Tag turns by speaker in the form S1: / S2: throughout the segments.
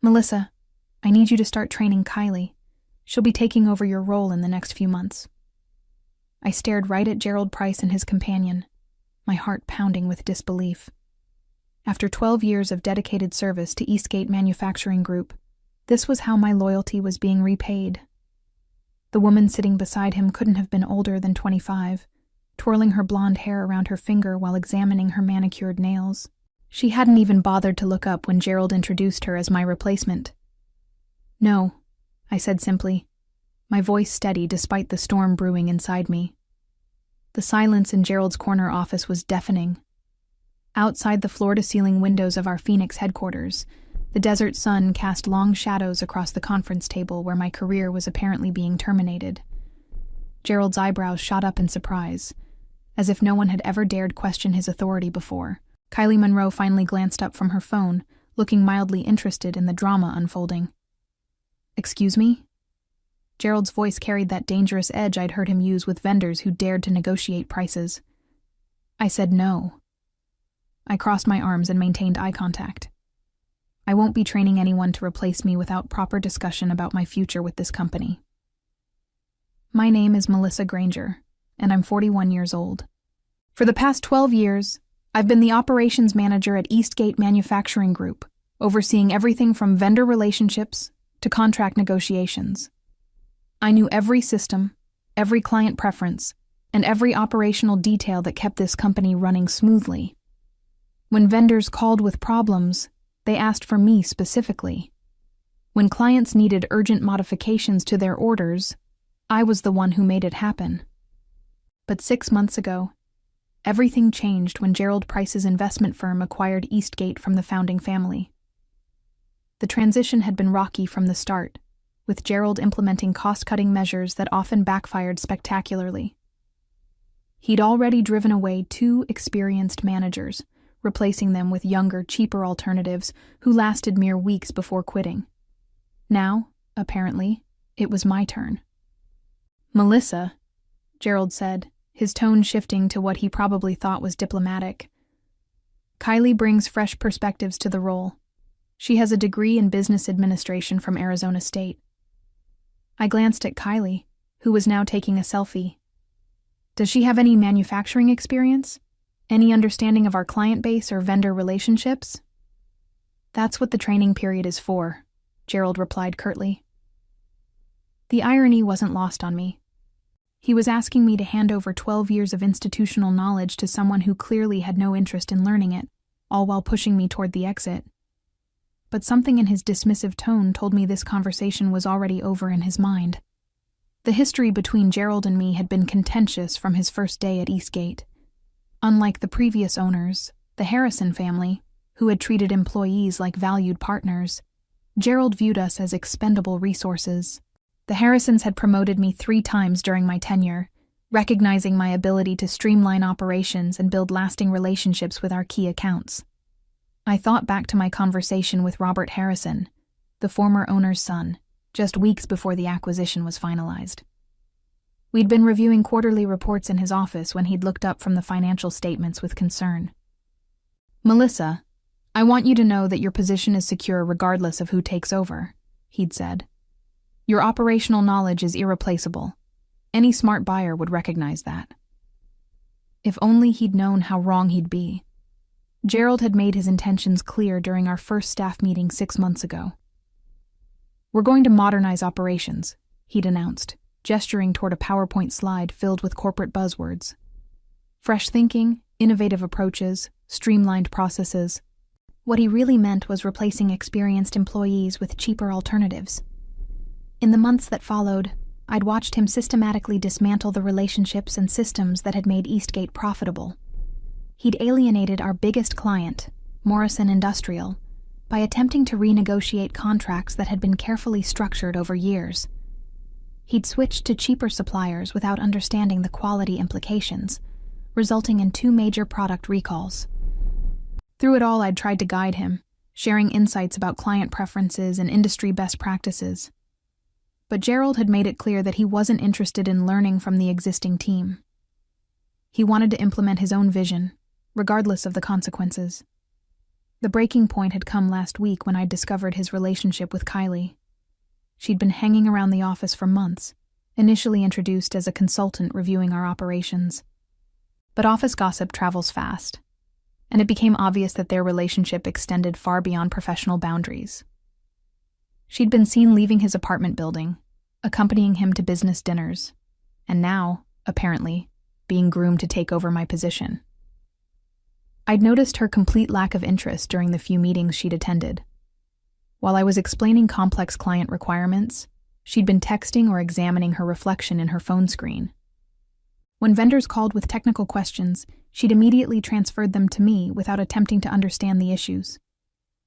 S1: Melissa, I need you to start training Kylie. She'll be taking over your role in the next few months. I stared right at Gerald Price and his companion, my heart pounding with disbelief. After 12 years of dedicated service to Eastgate Manufacturing Group, this was how my loyalty was being repaid. The woman sitting beside him couldn't have been older than 25, twirling her blonde hair around her finger while examining her manicured nails. She hadn't even bothered to look up when Gerald introduced her as my replacement. "No," I said simply, my voice steady despite the storm brewing inside me. The silence in Gerald's corner office was deafening. Outside the floor-to-ceiling windows of our Phoenix headquarters, the desert sun cast long shadows across the conference table where my career was apparently being terminated. Gerald's eyebrows shot up in surprise, as if no one had ever dared question his authority before. Kylie Monroe finally glanced up from her phone, looking mildly interested in the drama unfolding. "Excuse me?" Gerald's voice carried that dangerous edge I'd heard him use with vendors who dared to negotiate prices. I said no. I crossed my arms and maintained eye contact. I won't be training anyone to replace me without proper discussion about my future with this company. My name is Melissa Granger, and I'm 41 years old. For the past 12 years, I've been the operations manager at Eastgate Manufacturing Group, overseeing everything from vendor relationships to contract negotiations. I knew every system, every client preference, and every operational detail that kept this company running smoothly. When vendors called with problems, they asked for me specifically. When clients needed urgent modifications to their orders, I was the one who made it happen. But 6 months ago, everything changed when Gerald Price's investment firm acquired Eastgate from the founding family. The transition had been rocky from the start, with Gerald implementing cost-cutting measures that often backfired spectacularly. He'd already driven away 2 experienced managers, replacing them with younger, cheaper alternatives who lasted mere weeks before quitting. Now, apparently, it was my turn. "Melissa," Gerald said, his tone shifting to what he probably thought was diplomatic. "Kylie brings fresh perspectives to the role. She has a degree in business administration from Arizona State." I glanced at Kylie, who was now taking a selfie. "Does she have any manufacturing experience? Any understanding of our client base or vendor relationships?" "That's what the training period is for," Gerald replied curtly. The irony wasn't lost on me. He was asking me to hand over 12 years of institutional knowledge to someone who clearly had no interest in learning it, all while pushing me toward the exit. But something in his dismissive tone told me this conversation was already over in his mind. The history between Gerald and me had been contentious from his first day at Eastgate. Unlike the previous owners, the Harrison family, who had treated employees like valued partners, Gerald viewed us as expendable resources. The Harrisons had promoted me 3 times during my tenure, recognizing my ability to streamline operations and build lasting relationships with our key accounts. I thought back to my conversation with Robert Harrison, the former owner's son, just weeks before the acquisition was finalized. We'd been reviewing quarterly reports in his office when he'd looked up from the financial statements with concern. "Melissa, I want you to know that your position is secure regardless of who takes over," he'd said. "Your operational knowledge is irreplaceable. Any smart buyer would recognize that." If only he'd known how wrong he'd be. Gerald had made his intentions clear during our first staff meeting 6 months ago. "We're going to modernize operations," he'd announced, gesturing toward a PowerPoint slide filled with corporate buzzwords. Fresh thinking, innovative approaches, streamlined processes. What he really meant was replacing experienced employees with cheaper alternatives. In the months that followed, I'd watched him systematically dismantle the relationships and systems that had made Eastgate profitable. He'd alienated our biggest client, Morrison Industrial, by attempting to renegotiate contracts that had been carefully structured over years. He'd switched to cheaper suppliers without understanding the quality implications, resulting in 2 major product recalls. Through it all, I'd tried to guide him, sharing insights about client preferences and industry best practices. But Gerald had made it clear that he wasn't interested in learning from the existing team. He wanted to implement his own vision, regardless of the consequences. The breaking point had come last week when I'd discovered his relationship with Kylie. She'd been hanging around the office for months, initially introduced as a consultant reviewing our operations. But office gossip travels fast, and it became obvious that their relationship extended far beyond professional boundaries. She'd been seen leaving his apartment building, accompanying him to business dinners, and now, apparently, being groomed to take over my position. I'd noticed her complete lack of interest during the few meetings she'd attended. While I was explaining complex client requirements, she'd been texting or examining her reflection in her phone screen. When vendors called with technical questions, she'd immediately transferred them to me without attempting to understand the issues.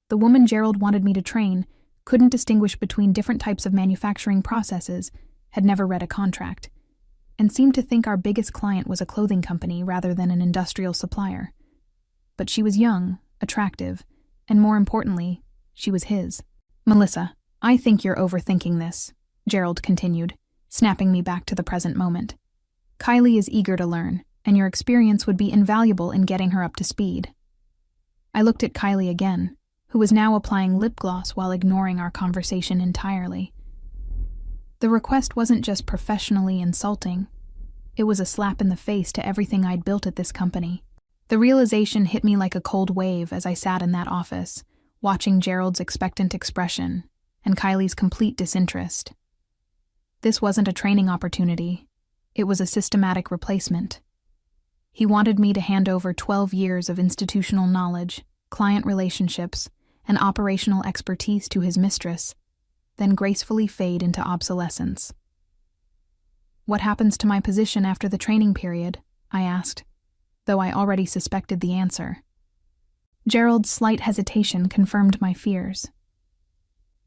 S1: The woman Gerald wanted me to train couldn't distinguish between different types of manufacturing processes, had never read a contract, and seemed to think our biggest client was a clothing company rather than an industrial supplier. But she was young, attractive, and more importantly, she was his. "Melissa, I think you're overthinking this," Gerald continued, snapping me back to the present moment. "Kylie is eager to learn, and your experience would be invaluable in getting her up to speed." I looked at Kylie again, who was now applying lip gloss while ignoring our conversation entirely. The request wasn't just professionally insulting. It was a slap in the face to everything I'd built at this company. The realization hit me like a cold wave as I sat in that office, watching Gerald's expectant expression and Kylie's complete disinterest. This wasn't a training opportunity. It was a systematic replacement. He wanted me to hand over 12 years of institutional knowledge, client relationships, and operational expertise to his mistress, then gracefully fade into obsolescence. "What happens to my position after the training period?" I asked, though I already suspected the answer. Gerald's slight hesitation confirmed my fears.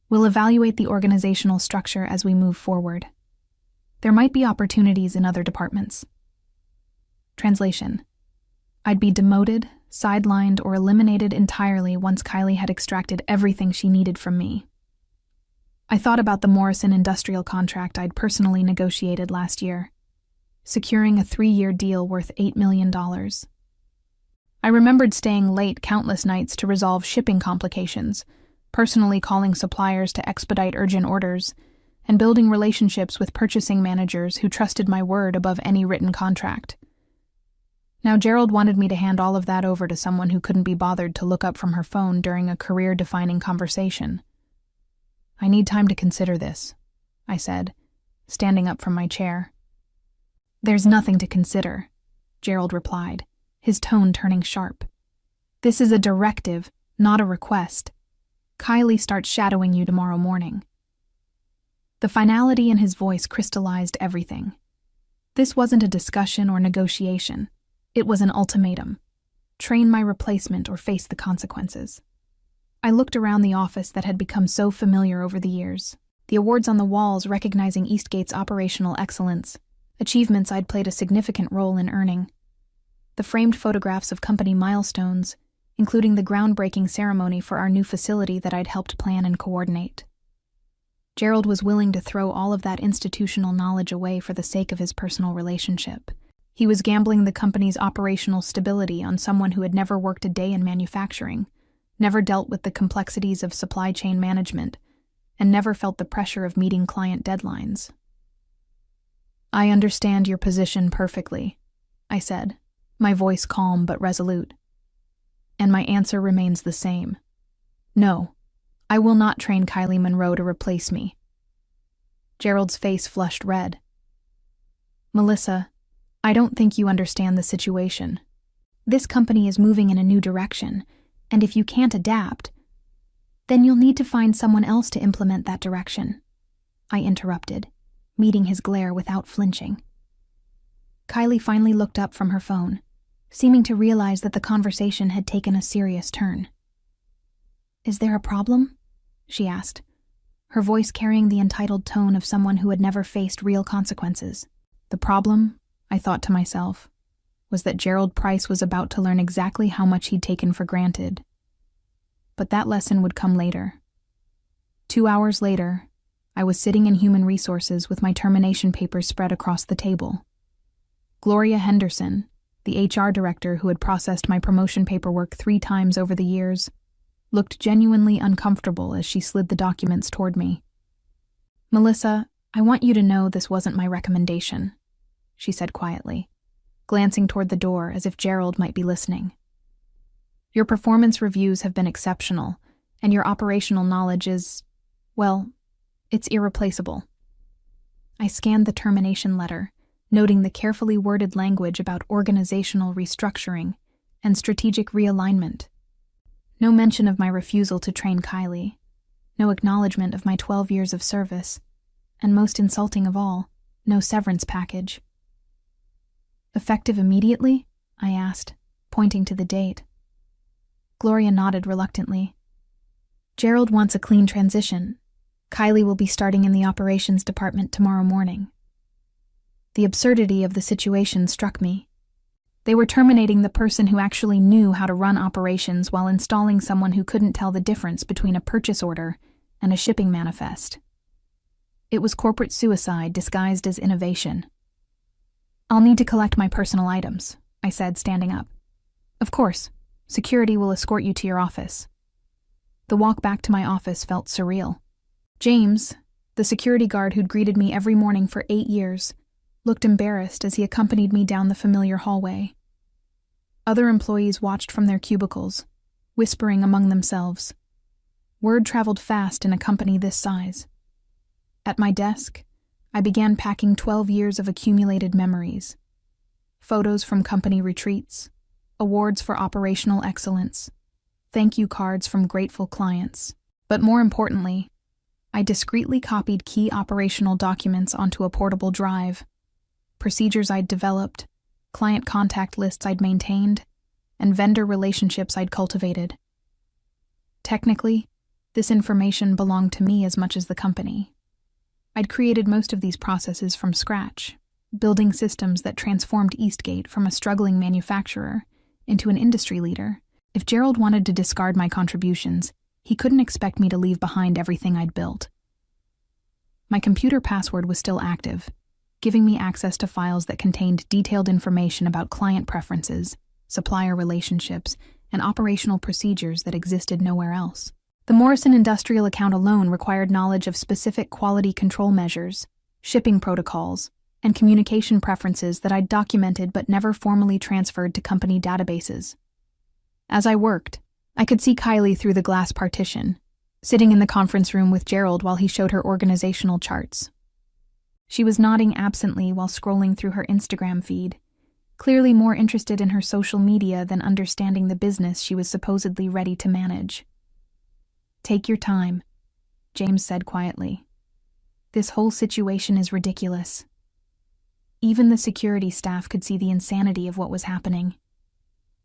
S1: "We'll evaluate the organizational structure as we move forward. There might be opportunities in other departments." Translation: I'd be demoted, sidelined, or eliminated entirely once Kylie had extracted everything she needed from me. I thought about the Morrison industrial contract I'd personally negotiated last year, securing a 3-year deal worth $8 million. I remembered staying late countless nights to resolve shipping complications, personally calling suppliers to expedite urgent orders, and building relationships with purchasing managers who trusted my word above any written contract. Now Gerald wanted me to hand all of that over to someone who couldn't be bothered to look up from her phone during a career-defining conversation. "I need time to consider this," I said, standing up from my chair. "There's nothing to consider," Gerald replied, his tone turning sharp. "This is a directive, not a request. Kylie starts shadowing you tomorrow morning." The finality in his voice crystallized everything. This wasn't a discussion or negotiation. It was an ultimatum. Train my replacement or face the consequences. I looked around the office that had become so familiar over the years, the awards on the walls recognizing Eastgate's operational excellence, achievements I'd played a significant role in earning, the framed photographs of company milestones, including the groundbreaking ceremony for our new facility that I'd helped plan and coordinate. Gerald was willing to throw all of that institutional knowledge away for the sake of his personal relationship. He was gambling the company's operational stability on someone who had never worked a day in manufacturing, never dealt with the complexities of supply chain management, and never felt the pressure of meeting client deadlines. "I understand your position perfectly," I said, my voice calm but resolute. "And my answer remains the same. No, I will not train Kylie Monroe to replace me." Gerald's face flushed red. "Melissa, I don't think you understand the situation. This company is moving in a new direction, and if you can't adapt, then you'll need to find someone else to implement that direction," I interrupted, meeting his glare without flinching. Kylie finally looked up from her phone, seeming to realize that the conversation had taken a serious turn. "Is there a problem?" she asked, her voice carrying the entitled tone of someone who had never faced real consequences. The problem, I thought to myself, was that Gerald Price was about to learn exactly how much he'd taken for granted. But that lesson would come later. 2 hours later, I was sitting in Human Resources with my termination papers spread across the table. Gloria Henderson, the HR director who had processed my promotion paperwork 3 times over the years, looked genuinely uncomfortable as she slid the documents toward me. "Melissa, I want you to know this wasn't my recommendation," she said quietly, glancing toward the door as if Gerald might be listening. "Your performance reviews have been exceptional, and your operational knowledge is, well, it's irreplaceable." I scanned the termination letter, noting the carefully worded language about organizational restructuring and strategic realignment. No mention of my refusal to train Kylie, no acknowledgement of my 12 years of service, and most insulting of all, no severance package. "Effective immediately?" I asked, pointing to the date. Gloria nodded reluctantly. "Gerald wants a clean transition. Kylie will be starting in the operations department tomorrow morning." The absurdity of the situation struck me. They were terminating the person who actually knew how to run operations while installing someone who couldn't tell the difference between a purchase order and a shipping manifest. It was corporate suicide disguised as innovation. "I'll need to collect my personal items," I said, standing up. "Of course. Security will escort you to your office." The walk back to my office felt surreal. James, the security guard who'd greeted me every morning for 8 years, looked embarrassed as he accompanied me down the familiar hallway. Other employees watched from their cubicles, whispering among themselves. Word traveled fast in a company this size. At my desk, I began packing 12 years of accumulated memories. Photos from company retreats, awards for operational excellence, thank you cards from grateful clients. But more importantly, I discreetly copied key operational documents onto a portable drive. Procedures I'd developed, client contact lists I'd maintained, and vendor relationships I'd cultivated. Technically, this information belonged to me as much as the company. I'd created most of these processes from scratch, building systems that transformed Eastgate from a struggling manufacturer into an industry leader. If Gerald wanted to discard my contributions, he couldn't expect me to leave behind everything I'd built. My computer password was still active, giving me access to files that contained detailed information about client preferences, supplier relationships, and operational procedures that existed nowhere else. The Morrison Industrial account alone required knowledge of specific quality control measures, shipping protocols, and communication preferences that I'd documented but never formally transferred to company databases. As I worked, I could see Kylie through the glass partition, sitting in the conference room with Gerald while he showed her organizational charts. She was nodding absently while scrolling through her Instagram feed, clearly more interested in her social media than understanding the business she was supposedly ready to manage. "Take your time," James said quietly. "This whole situation is ridiculous." Even the security staff could see the insanity of what was happening.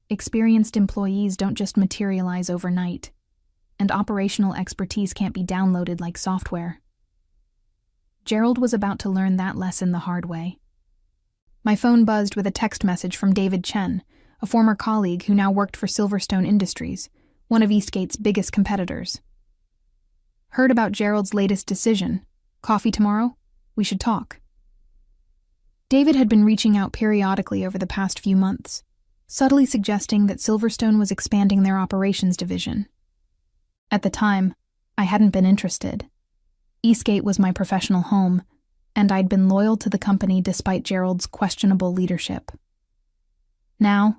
S1: Experienced employees don't just materialize overnight, and operational expertise can't be downloaded like software. Gerald was about to learn that lesson the hard way. My phone buzzed with a text message from David Chen, a former colleague who now worked for Silverstone Industries, one of Eastgate's biggest competitors. "Heard about Gerald's latest decision. Coffee tomorrow? We should talk." David had been reaching out periodically over the past few months, subtly suggesting that Silverstone was expanding their operations division. At the time, I hadn't been interested. Eastgate was my professional home, and I'd been loyal to the company despite Gerald's questionable leadership. Now,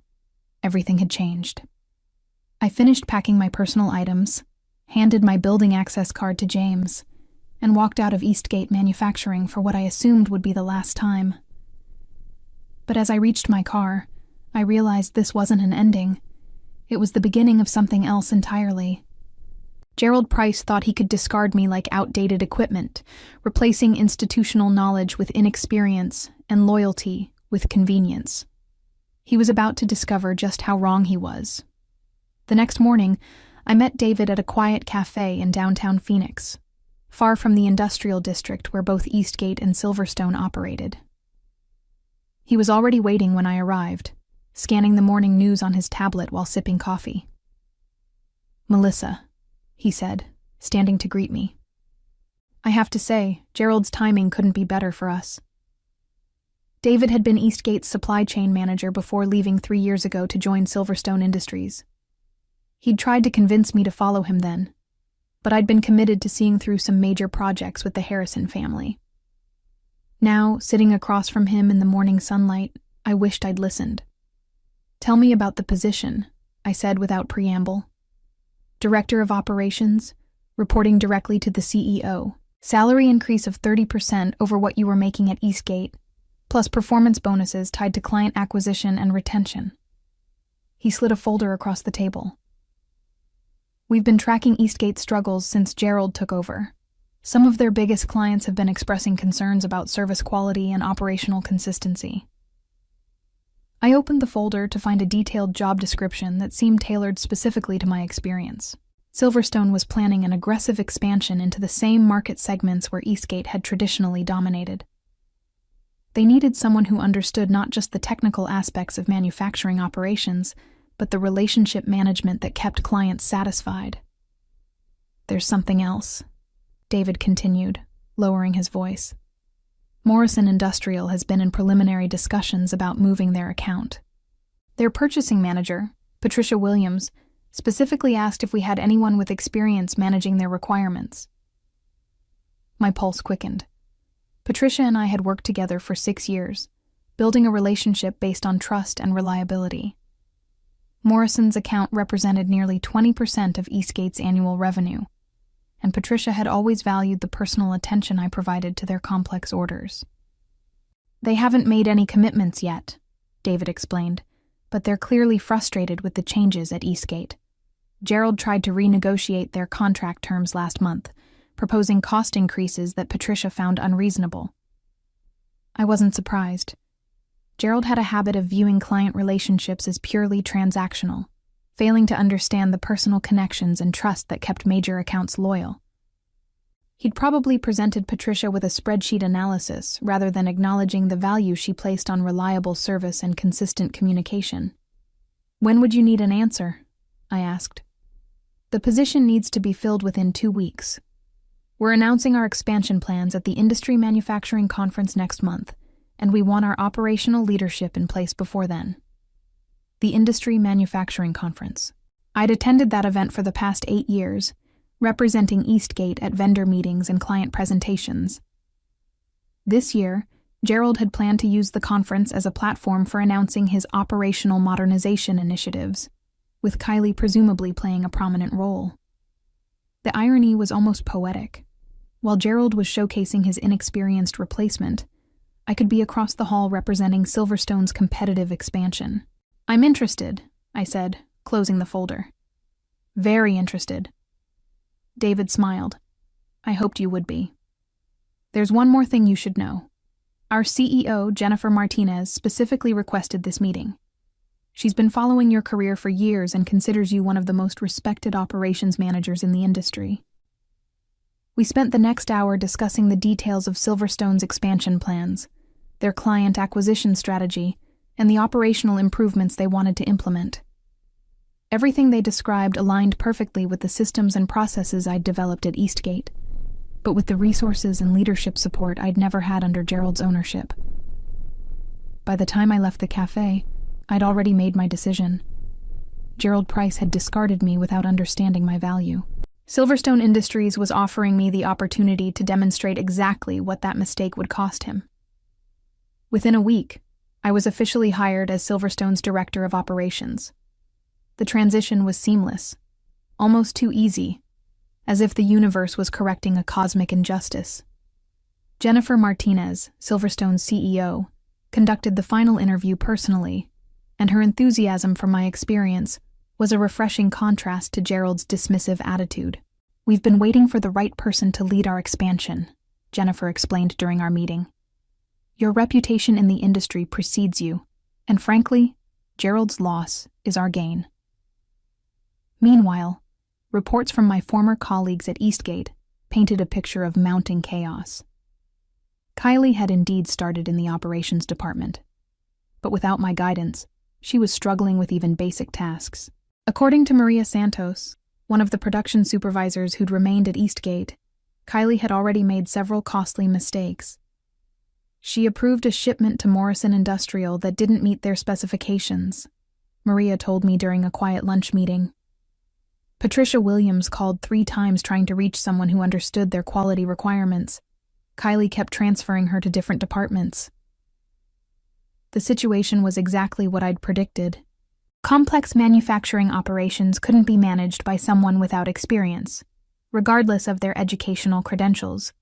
S1: everything had changed. I finished packing my personal items, handed my building access card to James, and walked out of Eastgate Manufacturing for what I assumed would be the last time. But as I reached my car, I realized this wasn't an ending. It was the beginning of something else entirely. Gerald Price thought he could discard me like outdated equipment, replacing institutional knowledge with inexperience and loyalty with convenience. He was about to discover just how wrong he was. The next morning, I met David at a quiet cafe in downtown Phoenix, far from the industrial district where both Eastgate and Silverstone operated. He was already waiting when I arrived, scanning the morning news on his tablet while sipping coffee. "Melissa," he said, standing to greet me. "I have to say, Gerald's timing couldn't be better for us." David had been Eastgate's supply chain manager before leaving 3 years ago to join Silverstone Industries. He'd tried to convince me to follow him then, but I'd been committed to seeing through some major projects with the Harrison family. Now, sitting across from him in the morning sunlight, I wished I'd listened. "Tell me about the position," I said without preamble. "Director of Operations, reporting directly to the CEO. Salary increase of 30% over what you were making at Eastgate, plus performance bonuses tied to client acquisition and retention." He slid a folder across the table. "We've been tracking Eastgate's struggles since Gerald took over. Some of their biggest clients have been expressing concerns about service quality and operational consistency." I opened the folder to find a detailed job description that seemed tailored specifically to my experience. Silverstone was planning an aggressive expansion into the same market segments where Eastgate had traditionally dominated. They needed someone who understood not just the technical aspects of manufacturing operations, but the relationship management that kept clients satisfied. "There's something else," David continued, lowering his voice. "Morrison Industrial has been in preliminary discussions about moving their account. Their purchasing manager, Patricia Williams, specifically asked if we had anyone with experience managing their requirements." My pulse quickened. Patricia and I had worked together for 6 years, building a relationship based on trust and reliability. Morrison's account represented nearly 20% of Eastgate's annual revenue, and Patricia had always valued the personal attention I provided to their complex orders. "They haven't made any commitments yet," David explained, "but they're clearly frustrated with the changes at Eastgate. Gerald tried to renegotiate their contract terms last month, proposing cost increases that Patricia found unreasonable." I wasn't surprised. Gerald had a habit of viewing client relationships as purely transactional, failing to understand the personal connections and trust that kept major accounts loyal. He'd probably presented Patricia with a spreadsheet analysis rather than acknowledging the value she placed on reliable service and consistent communication. "When would you need an answer?" I asked. "The position needs to be filled within 2 weeks. We're announcing our expansion plans at the Industry Manufacturing Conference next month, and we want our operational leadership in place before then." The Industry Manufacturing Conference. I'd attended that event for the past 8 years, representing Eastgate at vendor meetings and client presentations. This year, Gerald had planned to use the conference as a platform for announcing his operational modernization initiatives, with Kylie presumably playing a prominent role. The irony was almost poetic. While Gerald was showcasing his inexperienced replacement, I could be across the hall representing Silverstone's competitive expansion. "I'm interested," I said, closing the folder. "Very interested." David smiled. "I hoped you would be. There's one more thing you should know. Our CEO, Jennifer Martinez, specifically requested this meeting. She's been following your career for years and considers you one of the most respected operations managers in the industry." We spent the next hour discussing the details of Silverstone's expansion plans, their client acquisition strategy, and the operational improvements they wanted to implement. Everything they described aligned perfectly with the systems and processes I'd developed at Eastgate, but with the resources and leadership support I'd never had under Gerald's ownership. By the time I left the cafe, I'd already made my decision. Gerald Price had discarded me without understanding my value. Silverstone Industries was offering me the opportunity to demonstrate exactly what that mistake would cost him. Within a week, I was officially hired as Silverstone's Director of Operations. The transition was seamless, almost too easy, as if the universe was correcting a cosmic injustice. Jennifer Martinez, Silverstone's CEO, conducted the final interview personally, and her enthusiasm for my experience was a refreshing contrast to Gerald's dismissive attitude. "We've been waiting for the right person to lead our expansion," Jennifer explained during our meeting. "Your reputation in the industry precedes you, and frankly, Gerald's loss is our gain." Meanwhile, reports from my former colleagues at Eastgate painted a picture of mounting chaos. Kylie had indeed started in the operations department, but without my guidance, she was struggling with even basic tasks. According to Maria Santos, one of the production supervisors who'd remained at Eastgate, Kylie had already made several costly mistakes. She approved a shipment to Morrison Industrial that didn't meet their specifications, Maria told me during a quiet lunch meeting. Patricia Williams called 3 times trying to reach someone who understood their quality requirements. Kylie kept transferring her to different departments. The situation was exactly what I'd predicted. Complex manufacturing operations couldn't be managed by someone without experience, regardless of their educational credentials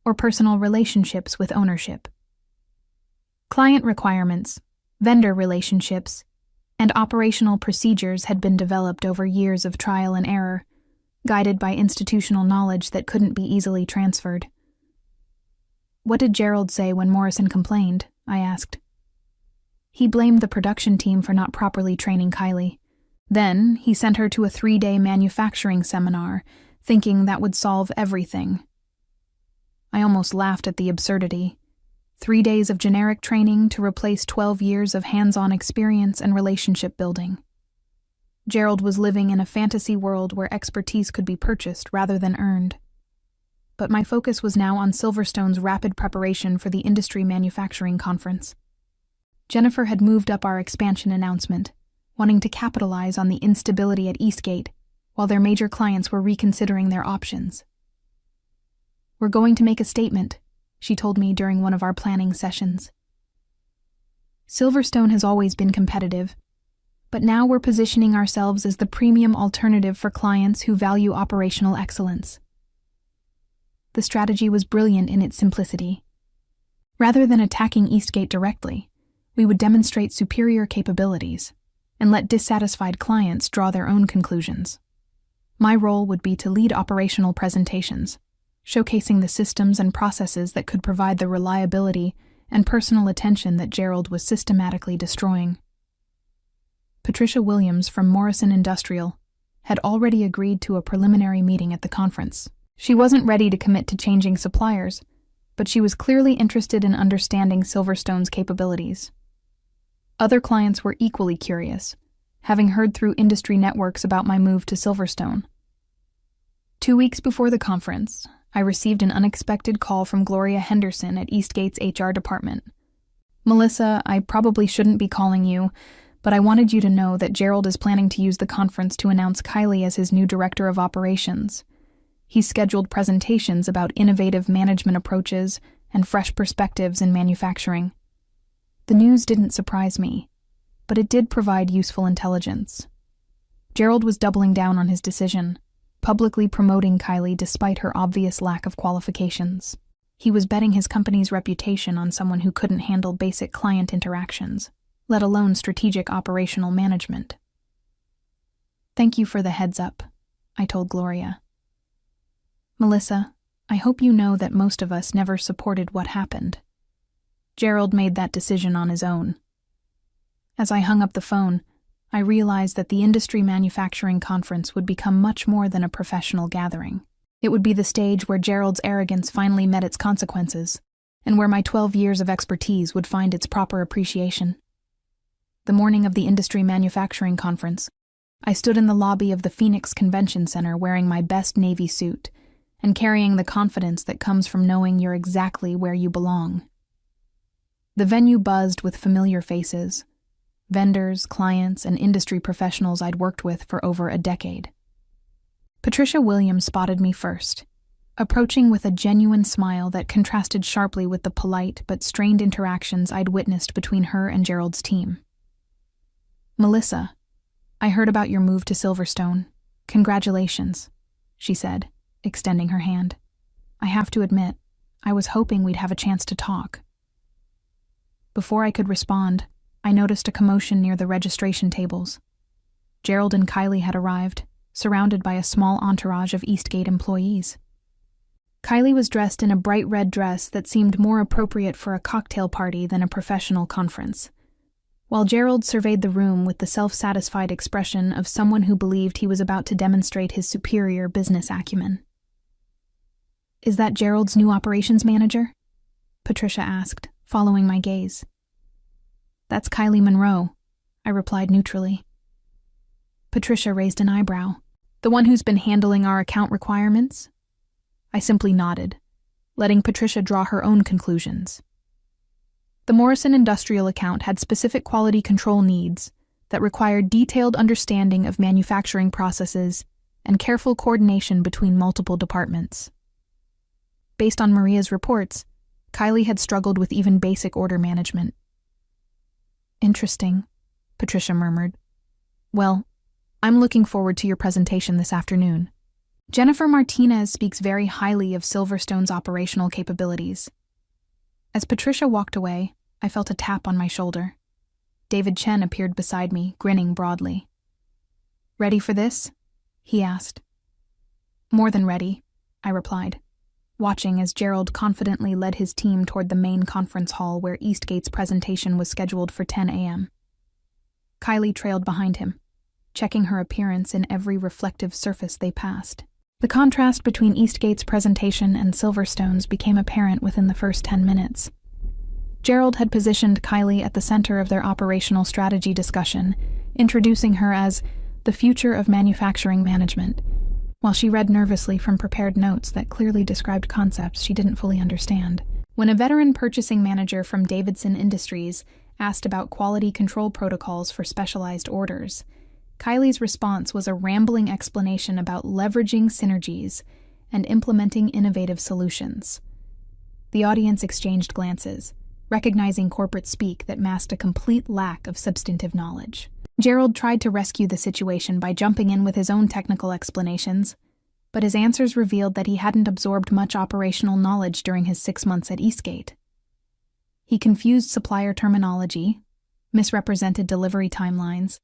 S1: or personal relationships with ownership. Client requirements, vendor relationships, and operational procedures had been developed over years of trial and error, guided by institutional knowledge that couldn't be easily transferred. "What did Gerald say when Morrison complained?" I asked. "He blamed the production team for not properly training Kylie. Then he sent her to a 3-day manufacturing seminar, thinking that would solve everything." I almost laughed at the absurdity. 3 days of generic training to replace 12 years of hands-on experience and relationship building. Gerald was living in a fantasy world where expertise could be purchased rather than earned. But my focus was now on Silverstone's rapid preparation for the industry manufacturing conference. Jennifer had moved up our expansion announcement, wanting to capitalize on the instability at Eastgate, while their major clients were reconsidering their options. "We're going to make a statement," she told me during one of our planning sessions. "Silverstone has always been competitive, but now we're positioning ourselves as the premium alternative for clients who value operational excellence." The strategy was brilliant in its simplicity. Rather than attacking Eastgate directly, we would demonstrate superior capabilities and let dissatisfied clients draw their own conclusions. My role would be to lead operational presentations, showcasing the systems and processes that could provide the reliability and personal attention that Gerald was systematically destroying. Patricia Williams from Morrison Industrial had already agreed to a preliminary meeting at the conference. She wasn't ready to commit to changing suppliers, but she was clearly interested in understanding Silverstone's capabilities. Other clients were equally curious, having heard through industry networks about my move to Silverstone. 2 weeks before the conference, I received an unexpected call from Gloria Henderson at Eastgate's HR department. "Melissa, I probably shouldn't be calling you, but I wanted you to know that Gerald is planning to use the conference to announce Kylie as his new director of operations. He's scheduled presentations about innovative management approaches and fresh perspectives in manufacturing." The news didn't surprise me, but it did provide useful intelligence. Gerald was doubling down on his decision, publicly promoting Kylie despite her obvious lack of qualifications. He was betting his company's reputation on someone who couldn't handle basic client interactions, let alone strategic operational management. "Thank you for the heads up," I told Gloria. "Melissa, I hope you know that most of us never supported what happened. Gerald made that decision on his own." As I hung up the phone, I realized that the industry manufacturing conference would become much more than a professional gathering. It would be the stage where Gerald's arrogance finally met its consequences, and where my 12 years of expertise would find its proper appreciation. The morning of the industry manufacturing conference, I stood in the lobby of the Phoenix Convention Center wearing my best navy suit and carrying the confidence that comes from knowing you're exactly where you belong. The venue buzzed with familiar faces, vendors, clients, and industry professionals I'd worked with for over a decade. Patricia Williams spotted me first, approaching with a genuine smile that contrasted sharply with the polite but strained interactions I'd witnessed between her and Gerald's team. "Melissa, I heard about your move to Silverstone. Congratulations," she said, extending her hand. "I have to admit, I was hoping we'd have a chance to talk." Before I could respond, I noticed a commotion near the registration tables. Gerald and Kylie had arrived, surrounded by a small entourage of Eastgate employees. Kylie was dressed in a bright red dress that seemed more appropriate for a cocktail party than a professional conference, while Gerald surveyed the room with the self-satisfied expression of someone who believed he was about to demonstrate his superior business acumen. "Is that Gerald's new operations manager?" Patricia asked, following my gaze. "That's Kylie Monroe," I replied neutrally. Patricia raised an eyebrow. "The one who's been handling our account requirements?" I simply nodded, letting Patricia draw her own conclusions. The Morrison Industrial account had specific quality control needs that required detailed understanding of manufacturing processes and careful coordination between multiple departments. Based on Maria's reports, Kylie had struggled with even basic order management. "Interesting," Patricia murmured. "Well, I'm looking forward to your presentation this afternoon." Jennifer Martinez speaks very highly of Silverstone's operational capabilities. As Patricia walked away, I felt a tap on my shoulder. David Chen appeared beside me, grinning broadly. "Ready for this?" he asked. "More than ready," I replied, watching as Gerald confidently led his team toward the main conference hall where Eastgate's presentation was scheduled for 10 a.m. Kylie trailed behind him, checking her appearance in every reflective surface they passed. The contrast between Eastgate's presentation and Silverstone's became apparent within the first 10 minutes. Gerald had positioned Kylie at the center of their operational strategy discussion, introducing her as the future of manufacturing management, while she read nervously from prepared notes that clearly described concepts she didn't fully understand. When a veteran purchasing manager from Davidson Industries asked about quality control protocols for specialized orders, Kylie's response was a rambling explanation about leveraging synergies and implementing innovative solutions. The audience exchanged glances, recognizing corporate speak that masked a complete lack of substantive knowledge. Gerald tried to rescue the situation by jumping in with his own technical explanations, but his answers revealed that he hadn't absorbed much operational knowledge during his 6 months at Eastgate. He confused supplier terminology, misrepresented delivery timelines,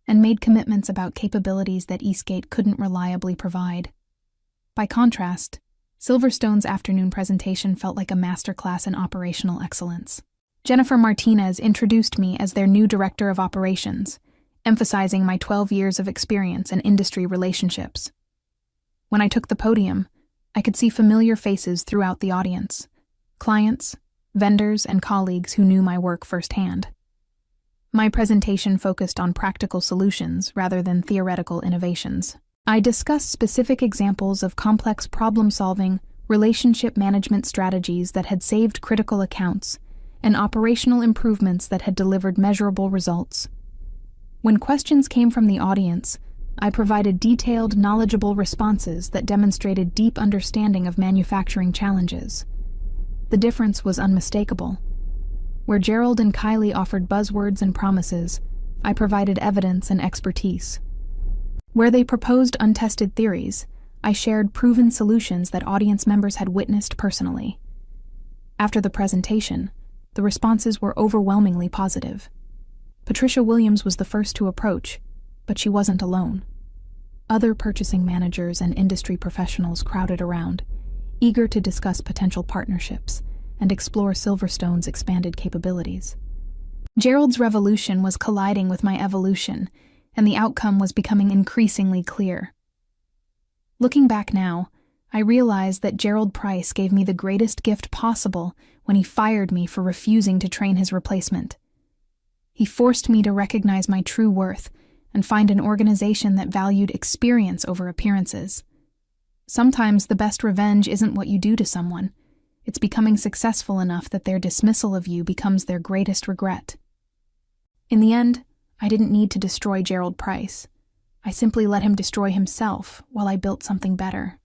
S1: and made commitments about capabilities that Eastgate couldn't reliably provide. By contrast, Silverstone's afternoon presentation felt like a masterclass in operational excellence. Jennifer Martinez introduced me as their new director of operations, emphasizing my 12 years of experience and industry relationships. When I took the podium, I could see familiar faces throughout the audience: clients, vendors, and colleagues who knew my work firsthand. My presentation focused on practical solutions rather than theoretical innovations. I discussed specific examples of complex problem-solving, relationship management strategies that had saved critical accounts, and operational improvements that had delivered measurable results. When questions came from the audience, I provided detailed, knowledgeable responses that demonstrated deep understanding of manufacturing challenges. The difference was unmistakable. Where Gerald and Kylie offered buzzwords and promises, I provided evidence and expertise. Where they proposed untested theories, I shared proven solutions that audience members had witnessed personally. After the presentation, the responses were overwhelmingly positive. Patricia Williams was the first to approach, but she wasn't alone. Other purchasing managers and industry professionals crowded around, eager to discuss potential partnerships and explore Silverstone's expanded capabilities. Gerald's revolution was colliding with my evolution, and the outcome was becoming increasingly clear. Looking back now, I realized that Gerald Price gave me the greatest gift possible when he fired me for refusing to train his replacement. He forced me to recognize my true worth and find an organization that valued experience over appearances. Sometimes the best revenge isn't what you do to someone. It's becoming successful enough that their dismissal of you becomes their greatest regret. In the end, I didn't need to destroy Gerald Price. I simply let him destroy himself while I built something better.